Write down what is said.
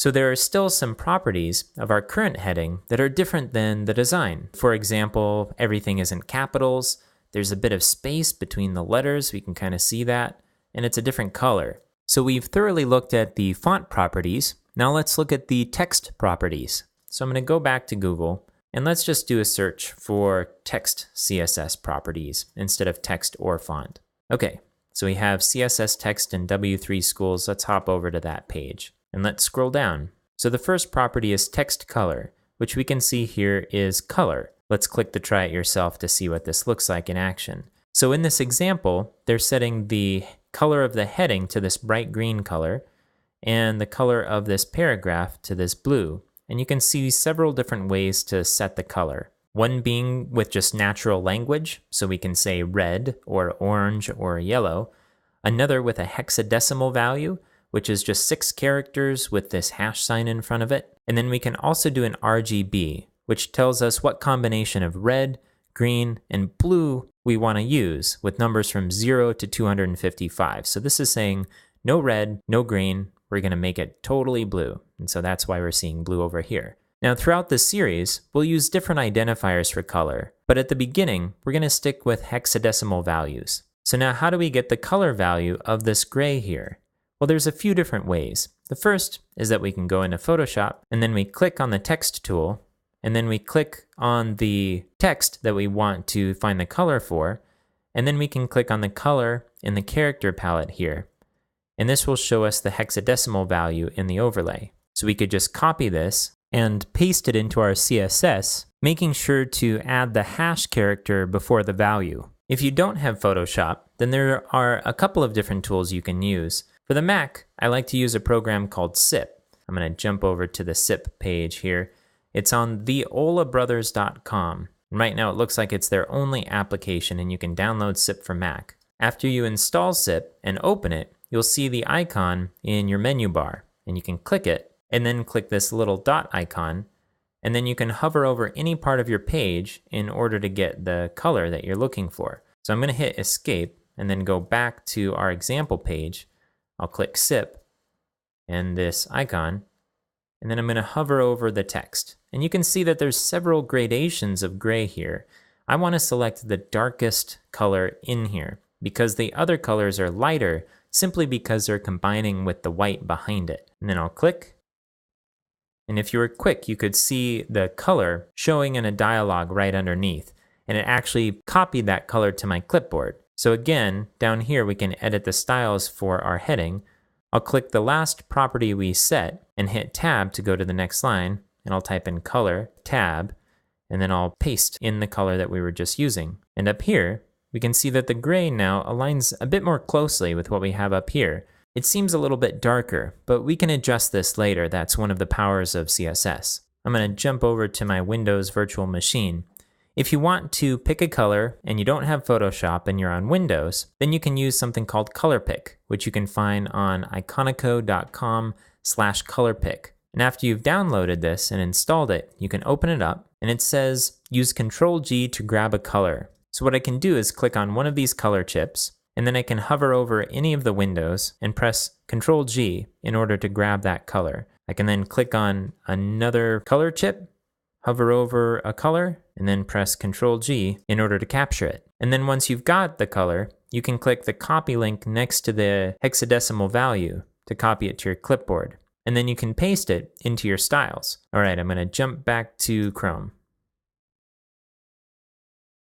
So there are still some properties of our current heading that are different than the design. For example, everything is in capitals, there's a bit of space between the letters, we can kind of see that, and it's a different color. So we've thoroughly looked at the font properties. Now let's look at the text properties. So I'm going to go back to Google and let's just do a search for text CSS properties instead of text or font. Okay, so we have CSS text in W3 Schools. Let's hop over to that page and let's scroll down. So the first property is text color, which we can see here is color. Let's click the try it yourself to see what this looks like in action. So in this example, they're setting the color of the heading to this bright green color and the color of this paragraph to this blue. And you can see several different ways to set the color. One being with just natural language, so we can say red or orange or yellow. Another with a hexadecimal value, which is just 6 characters with this hash sign in front of it. And then we can also do an RGB, which tells us what combination of red, green, and blue we want to use with numbers from 0 to 255. So this is saying no red, no green, we're going to make it totally blue. And so that's why we're seeing blue over here. Now throughout this series, we'll use different identifiers for color, but at the beginning, we're going to stick with hexadecimal values. So now how do we get the color value of this gray here? Well, there's a few different ways. The first is that we can go into Photoshop and then we click on the text tool and then we click on the text that we want to find the color for, and then we can click on the color in the character palette here. And this will show us the hexadecimal value in the overlay. So we could just copy this and paste it into our CSS, making sure to add the hash character before the value. If you don't have Photoshop, then there are a couple of different tools you can use. For the Mac, I like to use a program called SIP. I'm going to jump over to the SIP page here. It's on theolabrothers.com. Right now it looks like it's their only application and you can download SIP for Mac. After you install SIP and open it, you'll see the icon in your menu bar and you can click it and then click this little dot icon and then you can hover over any part of your page in order to get the color that you're looking for. So I'm going to hit escape and then go back to our example page. I'll click SIP and this icon and then I'm going to hover over the text. And you can see that there's several gradations of gray here. I want to select the darkest color in here because the other colors are lighter simply because they're combining with the white behind it. And then I'll click. And if you were quick, you could see the color showing in a dialog right underneath. And it actually copied that color to my clipboard. So again, down here we can edit the styles for our heading. I'll click the last property we set and hit tab to go to the next line. And I'll type in color, tab, and then I'll paste in the color that we were just using. And up here, we can see that the gray now aligns a bit more closely with what we have up here. It seems a little bit darker, but we can adjust this later. That's one of the powers of CSS. I'm going to jump over to my Windows virtual machine. If you want to pick a color and you don't have Photoshop and you're on Windows, then you can use something called ColorPick, which you can find on iconico.com/colorpick. And after you've downloaded this and installed it, you can open it up and it says use Ctrl-G to grab a color. So what I can do is click on one of these color chips and then I can hover over any of the windows and press Ctrl-G in order to grab that color. I can then click on another color chip, hover over a color, and then press Ctrl-G in order to capture it. And then once you've got the color, you can click the copy link next to the hexadecimal value to copy it to your clipboard. And then you can paste it into your styles. All right, I'm going to jump back to Chrome.